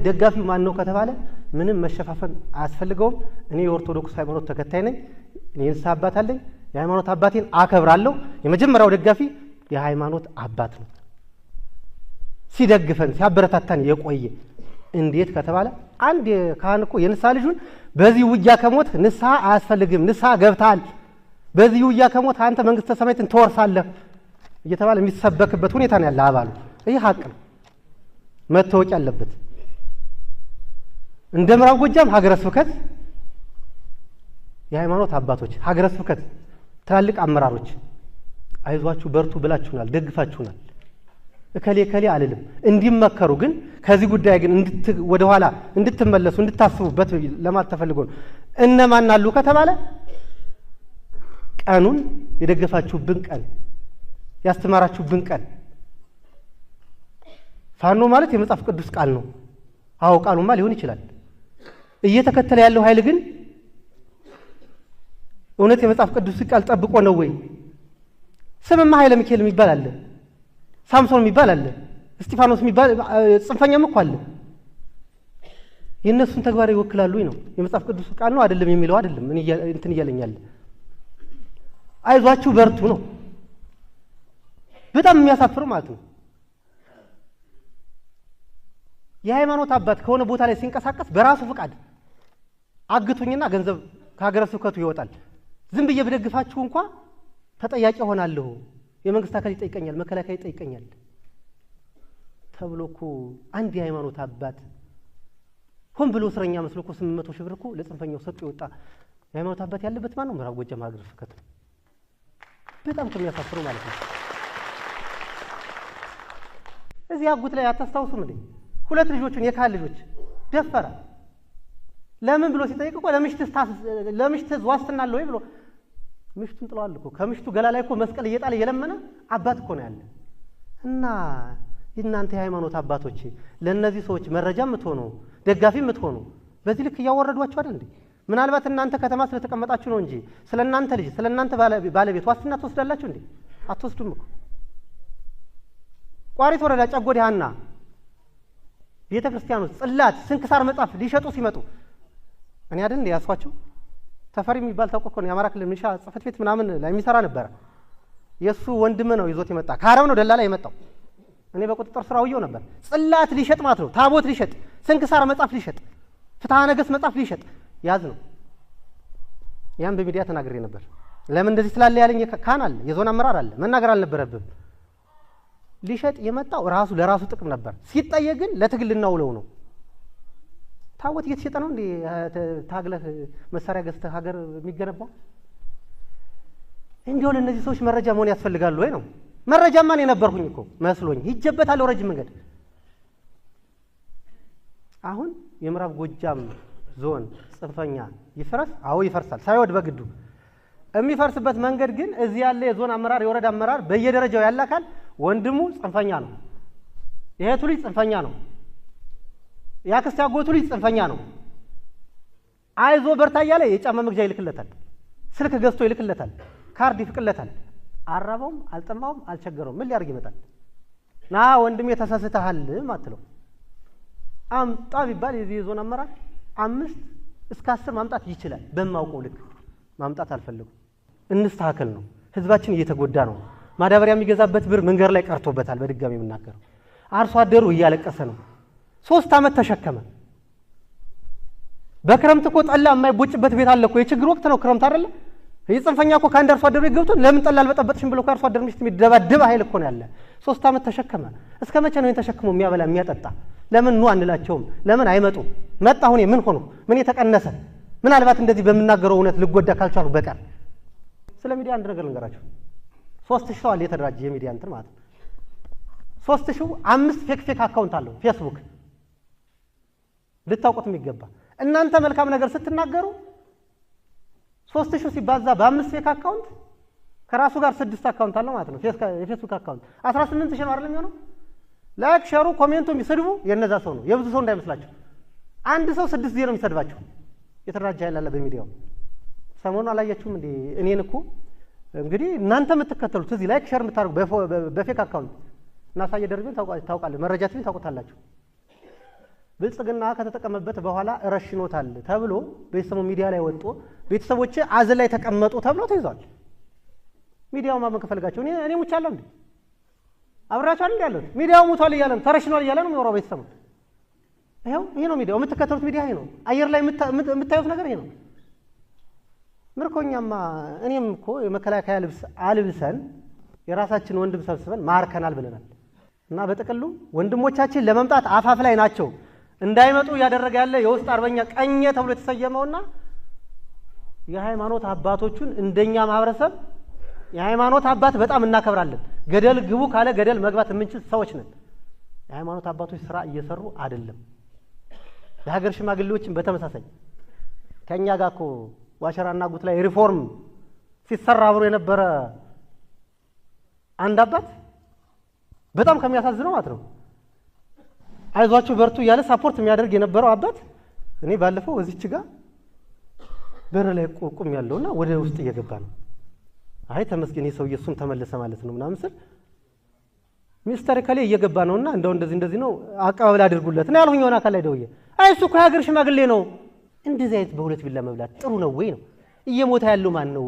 ደጋፊው ማን ነው ከተባለ ምንም መሸፋፈን አያስፈልገውም። እኔ የኦርቶዶክስ ሃይማኖት ተከታይ ነኝ። እኔ ንስሐ አባት አለኝ። የሃይማኖት አባቴን አከብራለሁ። የመጀመሪያው ደጋፊ የሃይማኖት አባት ነው። ሲደግፈን ሲያበረታታን የቆየ እንዴት ከተባለ አንድ ካህን እኮ የንስሐ ልጁን በዚህ ውጊያ ከሞት ንስሐ አያስፈልግም፣ ንስሐ ገብታል፣ በዚህ ውጊያ ከሞት አንተ መንግስተ ሰማያትን ትወርሳለህ እየተባለ የሚሰበክበት ሁኔታ ነው ያለ አባሉ። ይህ ሀቅ ነው፣ መታወቅ ያለበት። እንደ ምዕራብ ጎጃም ሀገረ ስብከት የሃይማኖት አባቶች፣ ሀገረ ስብከት ትላልቅ አመራሮች አይዟችሁ በርቱ ብላችሁናል፣ ደግፋችሁናል። እከሌ ከሌ አልልም እንዲመከሩ ግን ከዚህ ጉዳይ ግን ወደ ኋላ እንድትመለሱ እንድታስቡበት ለማለት ተፈልጎ ነው። እነማን አሉ ከተባለ ቀኑን የደገፋችሁብን ቀን ያስተማራችሁብን ቀን ፋኖ ማለት የመጽሐፍ ቅዱስ ቃል ነው። አዎ ቃሉማ ሊሆን ይችላል። እየተከተለ ያለው ኃይል ግን እውነት የመጽሐፍ ቅዱስ ቃል ጠብቆ ነው ወይ? ስምማ ኃይለ ሚካኤል የሚባል አለ፣ ሳምሶን የሚባል አለ፣ እስጢፋኖስ የሚባል ጽንፈኛም እኮ አለ። የእነሱን ተግባር ይወክላሉ ነው። የመጽሐፍ ቅዱስ ቃል ነው አይደለም የሚለው አይደለም እንትን እያለኛል። አይዟችሁ በርቱ ነው። በጣም የሚያሳፍር ማለት ነው። የሃይማኖት አባት ከሆነ ቦታ ላይ ሲንቀሳቀስ በራሱ ፍቃድ አግቱኝና ገንዘብ ከሀገረ ስብከቱ ይወጣል። ዝም ብዬ በደግፋችሁ እንኳን ተጠያቂ ሆናለሁ፣ የመንግስት አካል ይጠይቀኛል፣ መከላከያ ይጠይቀኛል ተብሎ እኮ አንድ የሃይማኖት አባት ሆን ብሎ እስረኛ መስሎ እኮ 800 ሺህ ብር እኮ ለጽንፈኛው ሰጥቶ ይወጣ የሃይማኖት አባት ያለበት ማን ነው? ምዕራብ ጎጃም ሀገረ ስብከት ነው። በጣም ከሚያሳፍሩ ማለት ነው። እዚህ አጉት ላይ አታስታውሱም እንዴ? ሁለት ልጆቹን የካህን ልጆች ደፈረ። ለምን ብሎ ሲጠይቅ እኮ ለምሽትህ ዋስትና አለ ወይ ብሎ ምሽቱን ጥለዋል እኮ። ከምሽቱ ገላ ላይ እኮ መስቀል እየጣለ የለመነ አባት እኮ ነው ያለ። እና እናንተ የሃይማኖት አባቶች ለእነዚህ ሰዎች መረጃ የምትሆኑ ደጋፊ የምትሆኑ በዚህ ልክ እያወረዷቸው አይደል እንዴ? ምናልባት እናንተ ከተማ ስለተቀመጣችሁ ነው እንጂ ስለእናንተ ልጅ ስለእናንተ ባለቤት ዋስትና ትወስዳላችሁ እንዴ? አትወስዱም እኮ። ቋሪት ወረዳ ጨጎዴ ሀና ቤተ ክርስቲያን ውስጥ ጽላት ስንክሳር መጽሐፍ ሊሸጡ ሲመጡ እኔ አይደል እንዴ ያስኳቸው? ተፈሪ የሚባል ታውቆ እኮ ነው የአማራ ክልል ሚሊሻ ጽሕፈት ቤት ምናምን ላይ የሚሰራ ነበረ። የሱ ወንድም ነው ይዞት የመጣ ከአረብ ነው ደላላ የመጣው። እኔ በቁጥጥር ስር አውየው ነበር። ጽላት ሊሸጥ ማለት ነው፣ ታቦት ሊሸጥ፣ ስንክሳር መጽሐፍ ሊሸጥ፣ ፍትሐ ነገሥት መጽሐፍ ሊሸጥ ያዝ ነው። ያን በሚዲያ ተናግሬ ነበር። ለምን እንደዚህ ስላለ ያለኝ ካህን አለ፣ የዞን አመራር አለ፣ መናገር አልነበረብም። ሊሸጥ የመጣው ራሱ ለራሱ ጥቅም ነበር። ሲጠየቅ ግን ለትግል ልናውለው ነው። ታቦት እየተሸጠ ነው እንዴ ታግለህ መሳሪያ ገዝተህ ሀገር የሚገነባው? እንዲሁ ለእነዚህ ሰዎች መረጃ መሆን ያስፈልጋሉ ወይ ነው? መረጃማ እኔ ነበርኩኝ እኮ መስሎኝ ሂጄበታለሁ ረጅም መንገድ። አሁን የምዕራብ ጎጃም ዞን ጽንፈኛ ይፈርስ? አዎ ይፈርሳል፣ ሳይወድ በግዱ። የሚፈርስበት መንገድ ግን እዚህ ያለ የዞን አመራር የወረዳ አመራር በየደረጃው ያለ አካል ወንድሙ ጽንፈኛ ነው፣ የእህቱ ልጅ ጽንፈኛ ነው፣ የአክስት ያጎቱ ልጅ ጽንፈኛ ነው፣ አይዞ በርታ እያለ የጫማ መግዣ ይልክለታል፣ ስልክ ገዝቶ ይልክለታል፣ ካርድ ይፍቅለታል። አራበውም አልጠማውም አልቸገረውም። ምን ሊያርግ ይመጣል? ና ወንድሜ ተሳስተሃል ማትለው አምጣ ቢባል የዚህ የዞን አመራር 5 እስከ 10 ማምጣት ይችላል። በማውቀው ልክ ማምጣት አልፈልጉም። እንስተካከል ነው። ህዝባችን እየተጎዳ ነው። ማዳበሪያ የሚገዛበት ብር መንገድ ላይ ቀርቶበታል። በድጋሚ የምናገረው አርሶ አደሩ እያለቀሰ ነው። 3 ዓመት ተሸከመ። በክረምት እኮ ጠላ የማይቦጭበት ቤት አለ እኮ። የችግር ወቅት ነው ክረምት አይደለ? የጽንፈኛ እኮ ከአንድ አርሶ አደሩ ገብቶ ለምን ጠላ አልበጠበጥሽም ብሎ አርሶ አደር ሚስት የሚደባደብ ኃይል እኮ ነው ያለ። 3 ዓመት ተሸከመ። እስከ መቼ ነው ተሸክሞ የሚያበላ የሚያጠጣ? ለምን ኑ አንላቸውም? ለምን አይመጡም? መጣ ሁኔ ምን ሆኖ ምን የተቀነሰ? ምናልባት እንደዚህ በምናገረው እውነት ልጎዳ ካልቻሉ በቀር ስለ ሚዲያ አንድ ነገር ልንገራችሁ። 3000 ሰው አለ የተደራጀ የሚዲያ እንትን ማለት ነው። 3000 5 ፌክ አካውንት አለው ፌስቡክ። ልታውቁት የሚገባ እናንተ መልካም ነገር ስትናገሩ 3000 ሲባዛ በ5 ፌክ አካውንት ከራሱ ጋር 6 አካውንት አለው ማለት ነው። የፌስቡክ አካውንት 18000 ነው አይደል የሚሆነው? ላይክ ሸሩ ኮሜንቱ የሚሰድቡ የነዛ ሰው ነው፣ የብዙ ሰው እንዳይመስላችሁ። አንድ ሰው 6 ጊዜ ነው የሚሰድባቸው። የተደራጀ ኃይል አለ በሚዲያው። ሰሞኑን አላያችሁም እንዴ? እኔን እኮ እንግዲህ እናንተ የምትከተሉት እዚህ ላይክ ሸር የምታደርጉ በፌክ አካውንት እናሳየ ደርቤን ታውቃለህ፣ መረጃ ትኝ ታውቁታላችሁ። ብልጽግና ከተጠቀመበት በኋላ ረሽኖታል ተብሎ በሰሙ ሚዲያ ላይ ወጥቶ ቤተሰቦቼ አዘን ላይ ተቀመጡ ተብሎ ተይዟል። ሚዲያው ማመን ከፈልጋቸው እኔ ሙቻለሁ እንዴ አብራቻ እንዴ ያለው ሚዲያው ሙቷል ይያለም ተረሽኗል ይያለ ነው የሚወራው ቤተሰቡ። ይሄ ነው ሚዲያው የምትከተሉት ሚዲያ ይሄ ነው። አየር ላይ የምታዩት ነገር ይሄ ነው። ምርኮኛማ እኔም እኮ የመከላከያ ልብስ አልብሰን የራሳችን ወንድም ሰብስበን ማርከናል ብለናል። እና በጥቅሉ ወንድሞቻችን ለመምጣት አፋፍ ላይ ናቸው። እንዳይመጡ ያደረገ ያለ የውስጥ አርበኛ ቀኘ ተብሎ የተሰየመውና የሃይማኖት አባቶቹን እንደኛ ማህበረሰብ የሃይማኖት አባት በጣም እናከብራለን። ገደል ግቡ ካለ ገደል መግባት የምንችል ሰዎች ነን። የሃይማኖት አባቶች ስራ እየሰሩ አይደለም። የሀገር ሽማግሌዎችን በተመሳሳይ ከኛ ጋር እኮ ዋሸራና ጉት ላይ ሪፎርም ሲሰራ አብሮ የነበረ አንድ አባት በጣም ከሚያሳዝነው ማለት ነው አይዟችሁ በርቱ ያለ ሳፖርት የሚያደርግ የነበረው አባት እኔ ባለፈው እዚች ጋር በር ላይ ቆቁም ያለውና ወደ ውስጥ እየገባ ነው። አይ ተመስገን ይሰው ኢየሱስን ተመለሰ ማለት ነው ምናምን ስል ሚስተር ከሌ እየገባ ነውና እንደው እንደዚህ ነው አቀባበል አድርጉለት ነው ያልሁኝ። ሆነ አካል ላይ ደውዬ አይ እሱ እኮ የሀገር ሽማግሌ ነው እንደዚህ አይነት በሁለት ቢላ መብላት ጥሩ ነው ወይ ነው? እየሞታ ያለው ማን ነው?